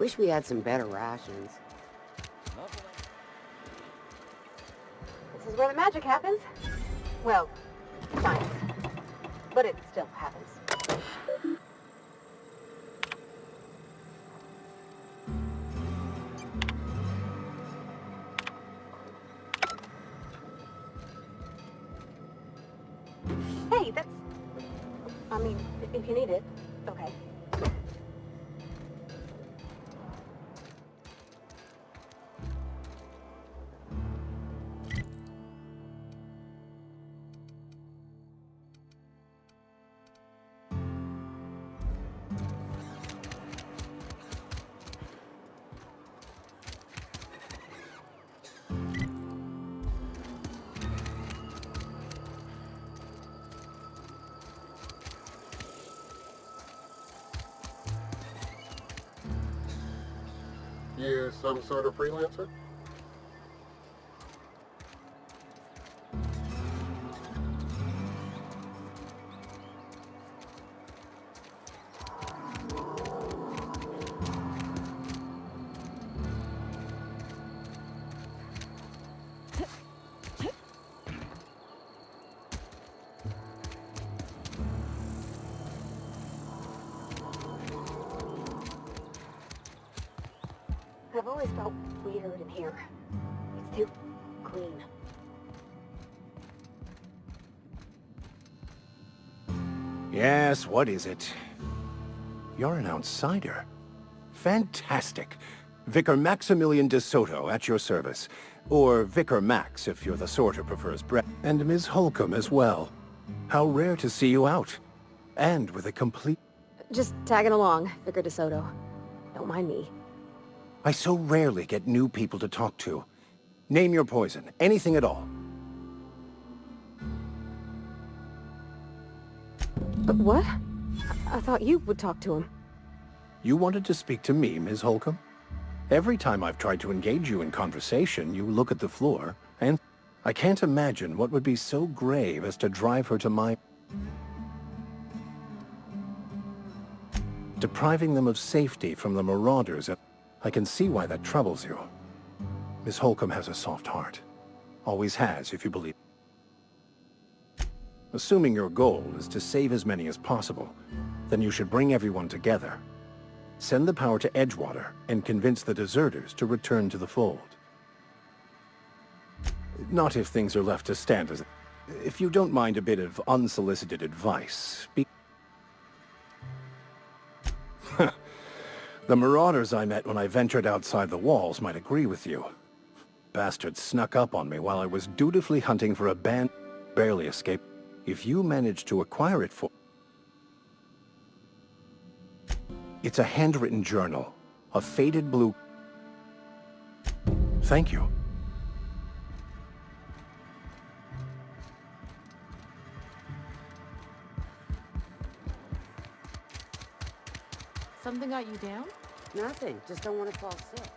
Wish we had some better rations. This is where the magic happens. Well, science. But it still happens. Hey, that's... I mean, if you need it, okay. You some sort of freelancer? I've always felt weird in here. It's too clean. Yes, what is it? You're an outsider. Fantastic. Vicar Maximilian de Soto at your service. Or Vicar Max if you're the sort who prefers bread. And Ms. Holcomb as well. How rare to see you out. And with a complete... Just tagging along, Vicar DeSoto. Don't mind me. I so rarely get new people to talk to. Name your poison. Anything at all. What? I thought you would talk to him. You wanted to speak to me, Ms. Holcomb? Every time I've tried to engage you in conversation, you look at the floor, and I can't imagine what would be so grave as to drive her to my... Depriving them of safety from the marauders. I can see why that troubles you. Miss Holcomb has a soft heart. Always has, if you believe. Assuming your goal is to save as many as possible, then you should bring everyone together. Send the power to Edgewater and convince the deserters to return to the fold. Not if things are left to stand as... If you don't mind a bit of unsolicited advice, The marauders I met when I ventured outside the walls might agree with you. Bastards snuck up on me while I was dutifully hunting for a band... Barely escaped. If you manage to acquire it for... It's a handwritten journal. A faded blue... Thank you. Something got you down? Nothing. Just don't want to fall sick.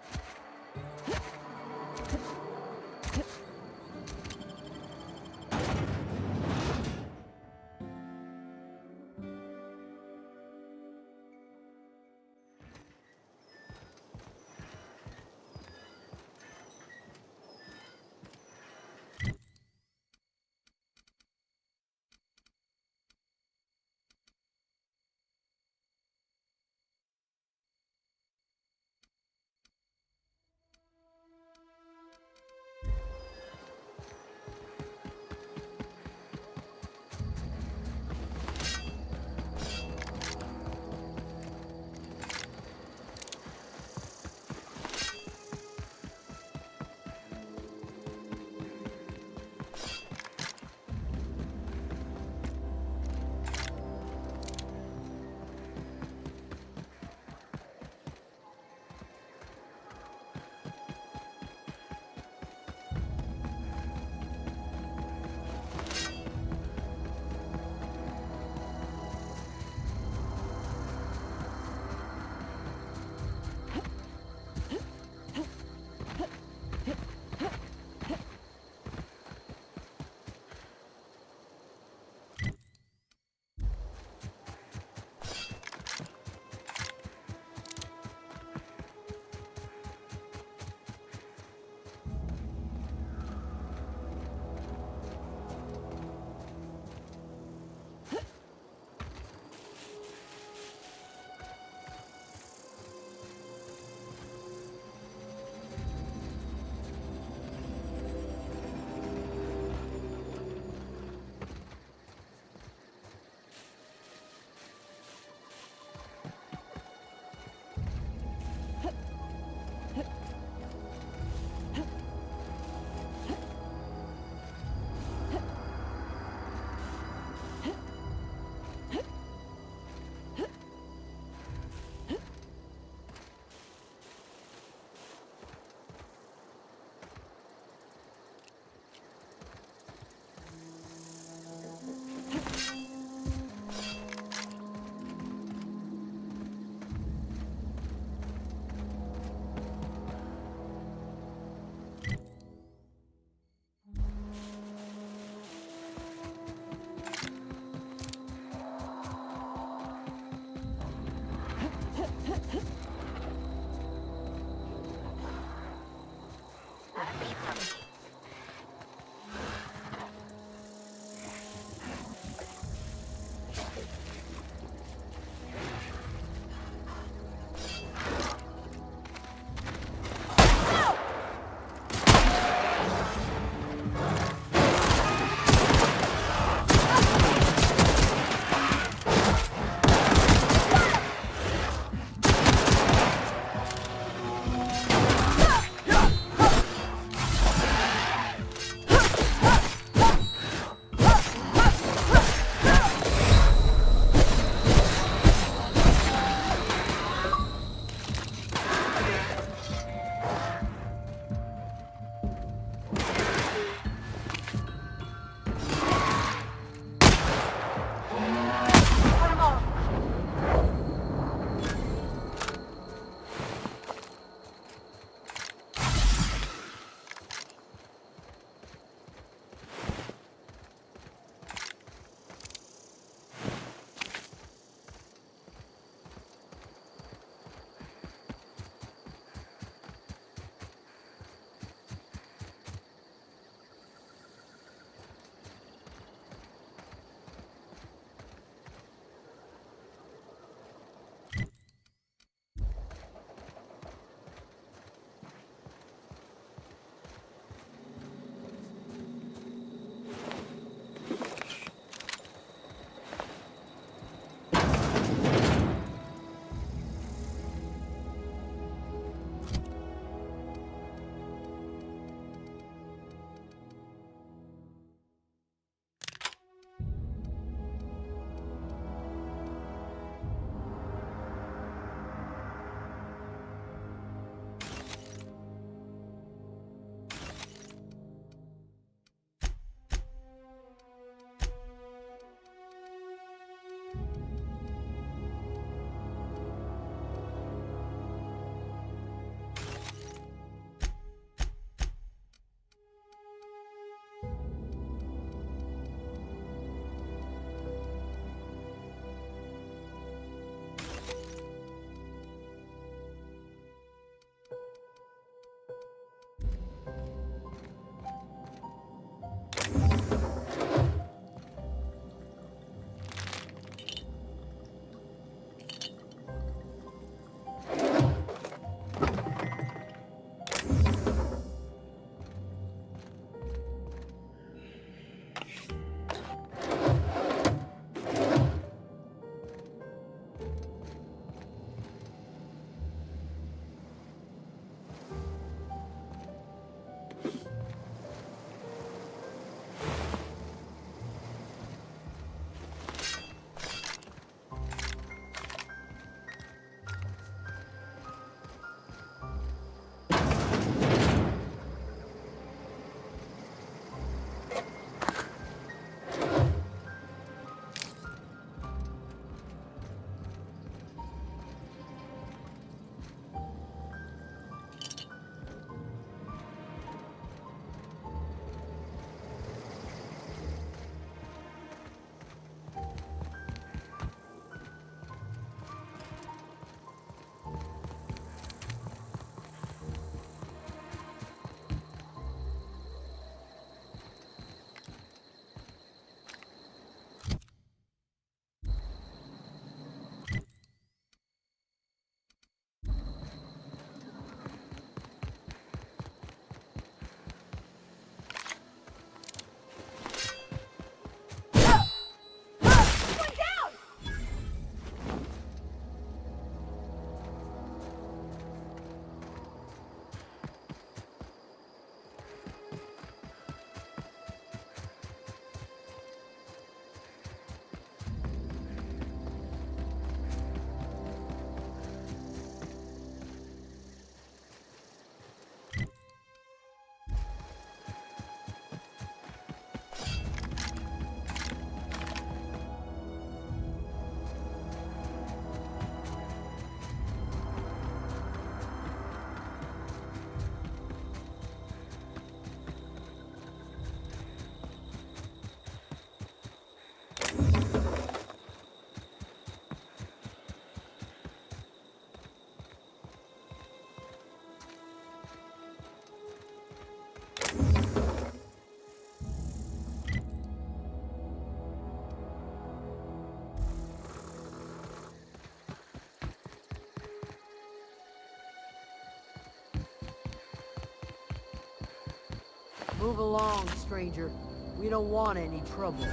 Move along, stranger. We don't want any trouble.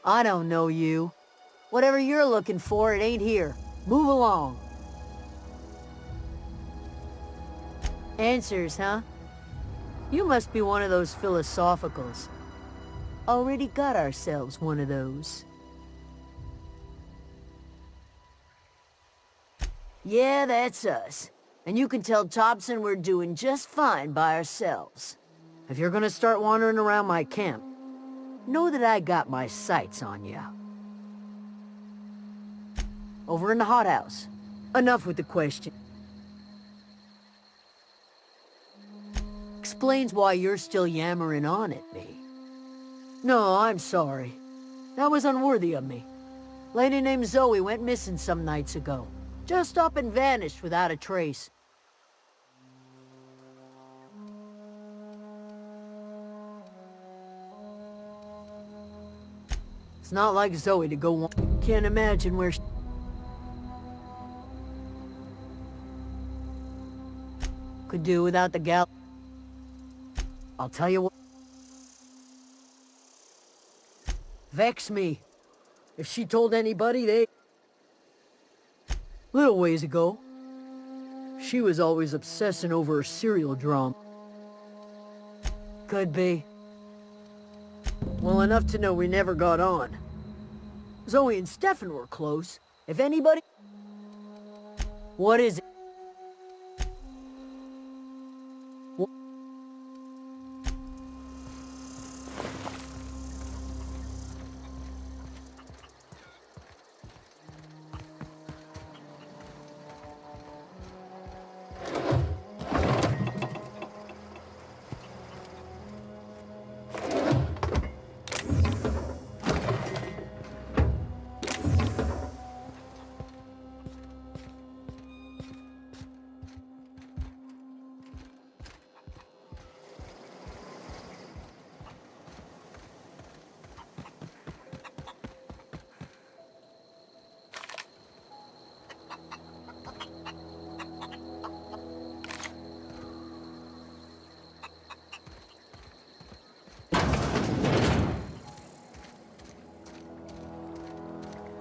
I don't know you. Whatever you're looking for, it ain't here. Move along. Answers, huh? You must be one of those philosophicals. Already got ourselves one of those. Yeah, that's us. And you can tell Thompson we're doing just fine by ourselves. If you're gonna start wandering around my camp, know that I got my sights on you. Over in the hothouse. Enough with the question. Explains why you're still yammering on at me. No, I'm sorry. That was unworthy of me. Lady named Zoe went missing some nights ago. Just up and vanished without a trace. It's not like Zoe to go on. Can't imagine where she... Could do without the gal. I'll tell you what. Vex me. If she told anybody, they... Little ways ago, she was always obsessing over her serial drama. Could be. Well, enough to know we never got on. Zoe and Stefan were close. If anybody... What is it?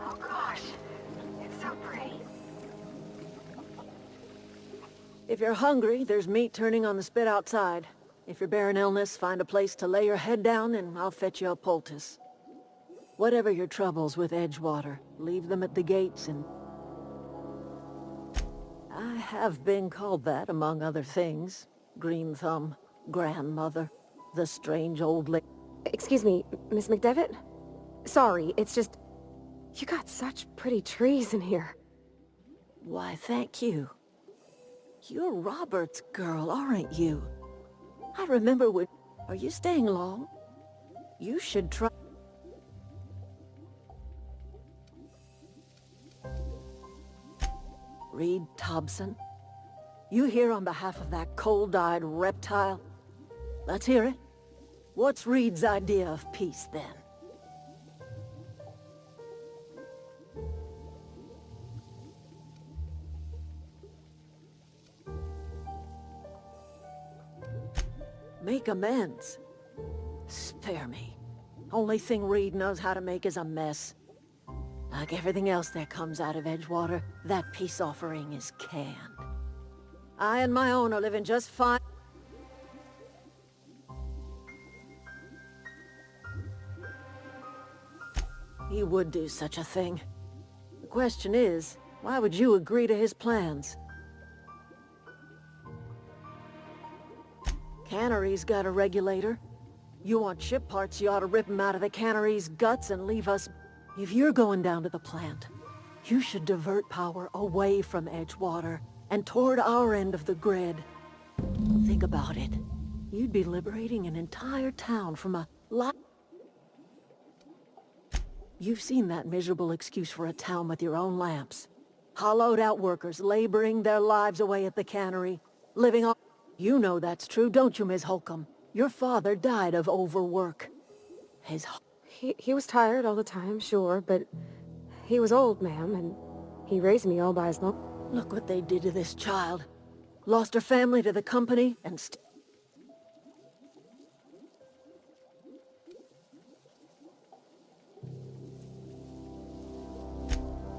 Oh gosh, it's so pretty. If you're hungry, there's meat turning on the spit outside. If you're bearing illness, find a place to lay your head down and I'll fetch you a poultice. Whatever your troubles with Edgewater, leave them at the gates and... I have been called that, among other things. Green Thumb, Grandmother, the strange old lady. Excuse me, Miss McDevitt? Sorry, it's just... You got such pretty trees in here. Why, thank you. You're Robert's girl, aren't you? I remember when... Are you staying long? You should try... Reed Thompson? You here on behalf of that cold-eyed reptile? Let's hear it. What's Reed's idea of peace, then? Make amends. Spare me. Only thing Reed knows how to make is a mess. Like everything else that comes out of Edgewater, that peace offering is canned. I and my own are living just fine. He would do such a thing. The question is, why would you agree to his plans? Cannery's got a regulator. You want ship parts, you ought to rip him out of the cannery's guts and leave us... If you're going down to the plant, you should divert power away from Edgewater and toward our end of the grid. Think about it. You'd be liberating an entire town from a lot... You've seen that miserable excuse for a town with your own lamps. Hollowed out workers laboring their lives away at the cannery, living on... You know that's true, don't you, Miss Holcomb? Your father died of overwork. His... He was tired all the time, sure, but he was old, ma'am, and he raised me all by his own. Look what they did to this child. Lost her family to the company and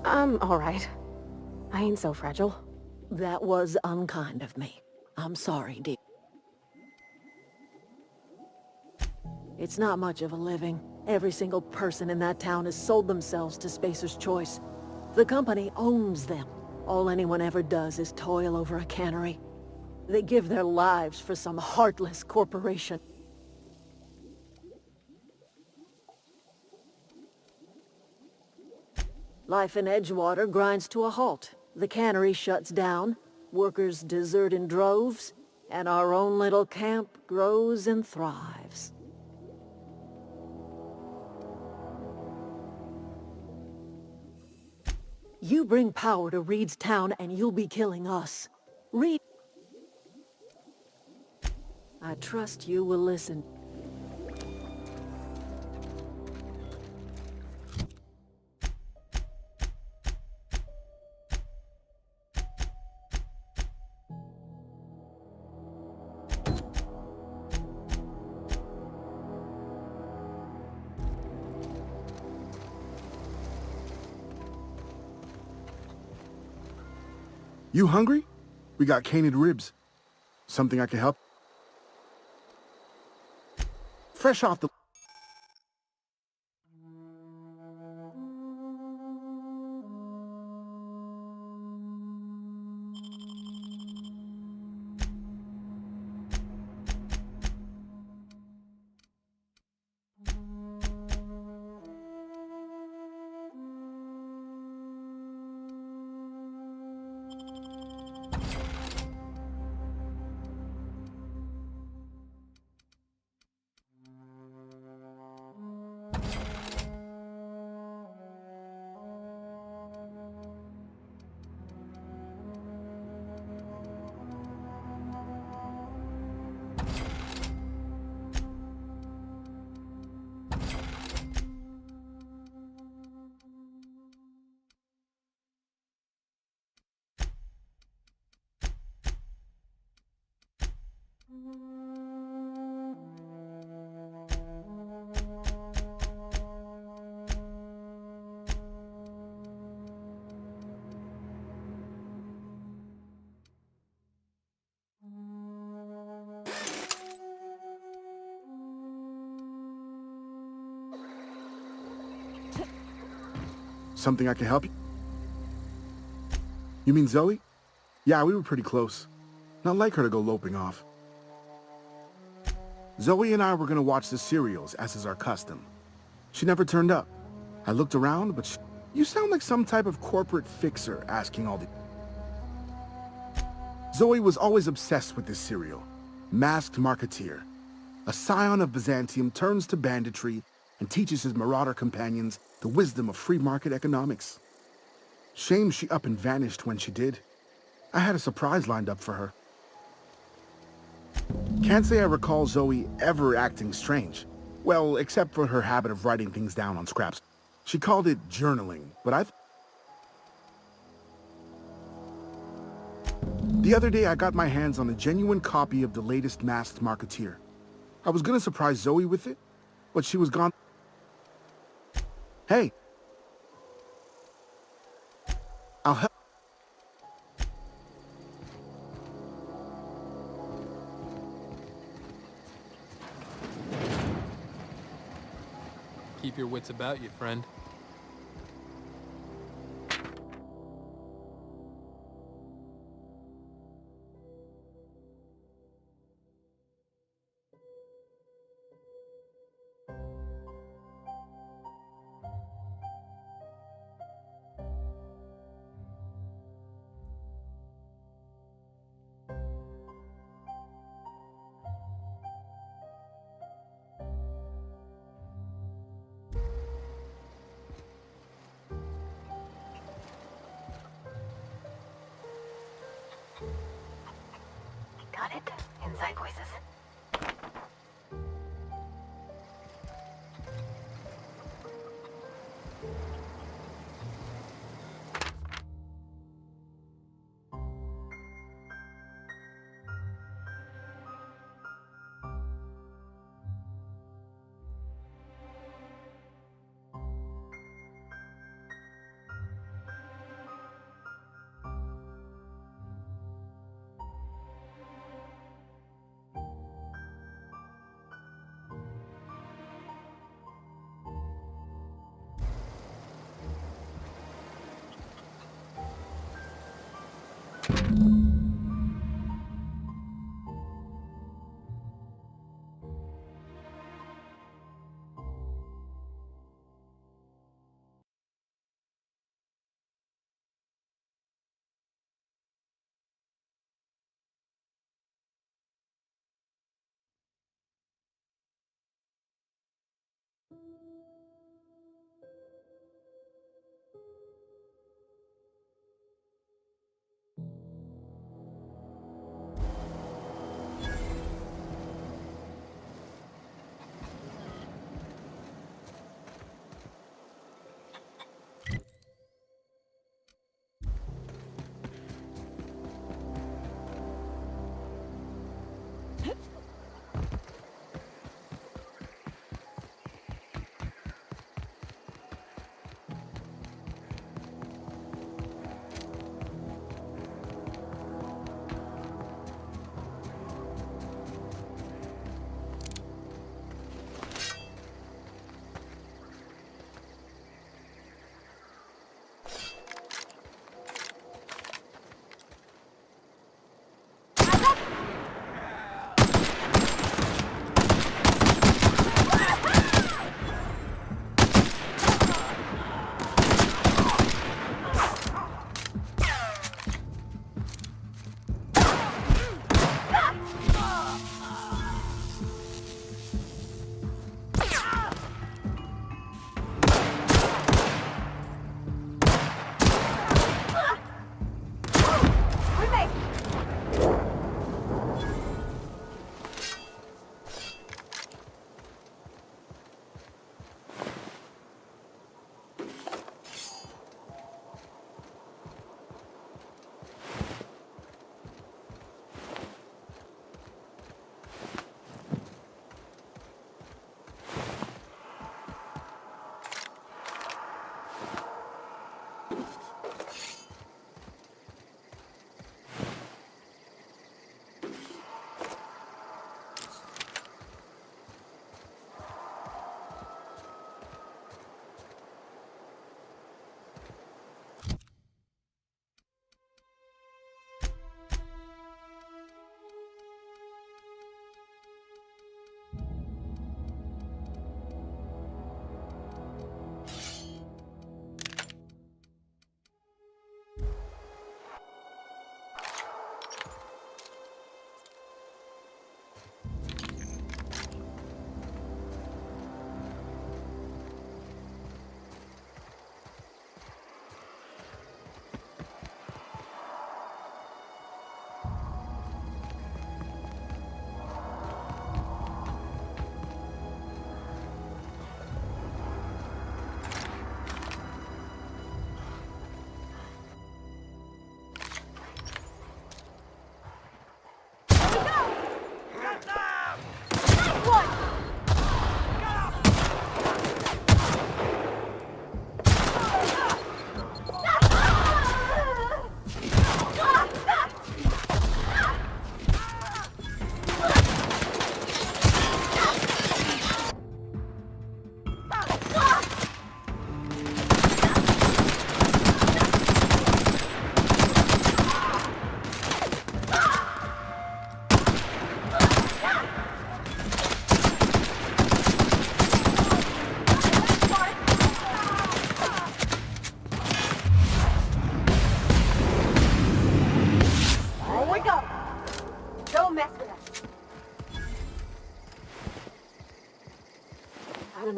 I'm all right. I ain't so fragile. That was unkind of me. I'm sorry, dear. It's not much of a living. Every single person in that town has sold themselves to Spacer's Choice. The company owns them. All anyone ever does is toil over a cannery. They give their lives for some heartless corporation. Life in Edgewater grinds to a halt. The cannery shuts down, workers desert in droves, and our own little camp grows and thrives. You bring power to Reed's town and you'll be killing us. Reed... I trust you will listen. You hungry? We got canid ribs. Something I can help? Fresh off the... Something I can help you? You mean Zoe? Yeah, we were pretty close. Not like her to go loping off. Zoe and I were gonna watch the serials, as is our custom. She never turned up. I looked around, but you sound like some type of corporate fixer asking all the... Zoe was always obsessed with this serial. Masked Marketeer. A scion of Byzantium turns to banditry and teaches his marauder companions the wisdom of free market economics. Shame she up and vanished when she did. I had a surprise lined up for her. Can't say I recall Zoe ever acting strange. Well, except for her habit of writing things down on scraps. She called it journaling, but The other day I got my hands on a genuine copy of the latest Masked Marketeer. I was gonna surprise Zoe with it, but she was gone. Hey. I'll help. Keep your wits about you, friend. Got it? Inside voices.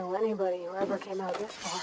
know anybody who ever came out this far.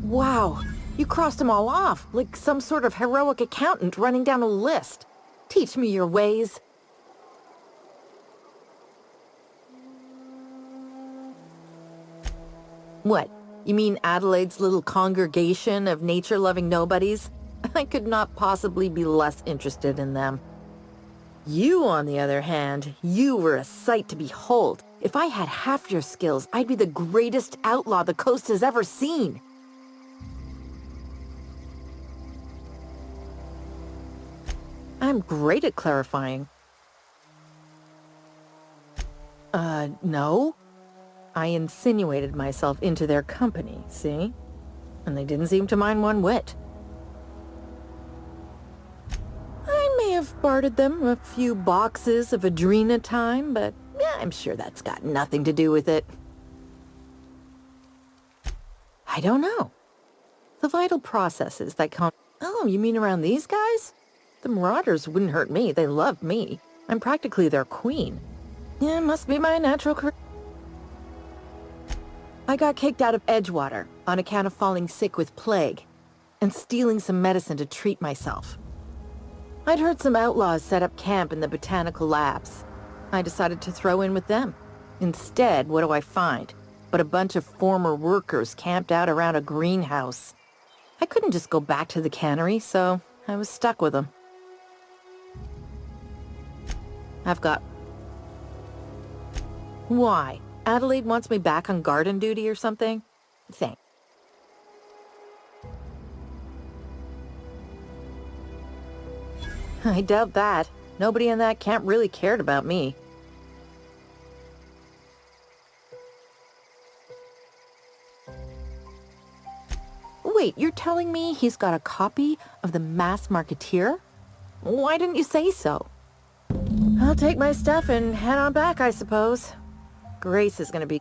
Wow, you crossed them all off, like some sort of heroic accountant running down a list. Teach me your ways. What, you mean Adelaide's little congregation of nature-loving nobodies? I could not possibly be less interested in them. You, on the other hand, you were a sight to behold. If I had half your skills, I'd be the greatest outlaw the coast has ever seen. I'm great at clarifying. No. I insinuated myself into their company, see? And they didn't seem to mind one whit. I may have bartered them a few boxes of Adrena time, but yeah, I'm sure that's got nothing to do with it. I don't know. The vital processes that count. Oh, you mean around these guys? The Marauders wouldn't hurt me. They love me. I'm practically their queen. Yeah, must be my natural career. I got kicked out of Edgewater on account of falling sick with plague and stealing some medicine to treat myself. I'd heard some outlaws set up camp in the botanical labs. I decided to throw in with them. Instead, what do I find? But a bunch of former workers camped out around a greenhouse. I couldn't just go back to the cannery, so I was stuck with them. I've got... Why? Adelaide wants me back on garden duty or something? Thanks. I doubt that. Nobody in that camp really cared about me. Wait, you're telling me he's got a copy of the Mass Marketeer? Why didn't you say so? I'll take my stuff and head on back, I suppose. Grace is gonna be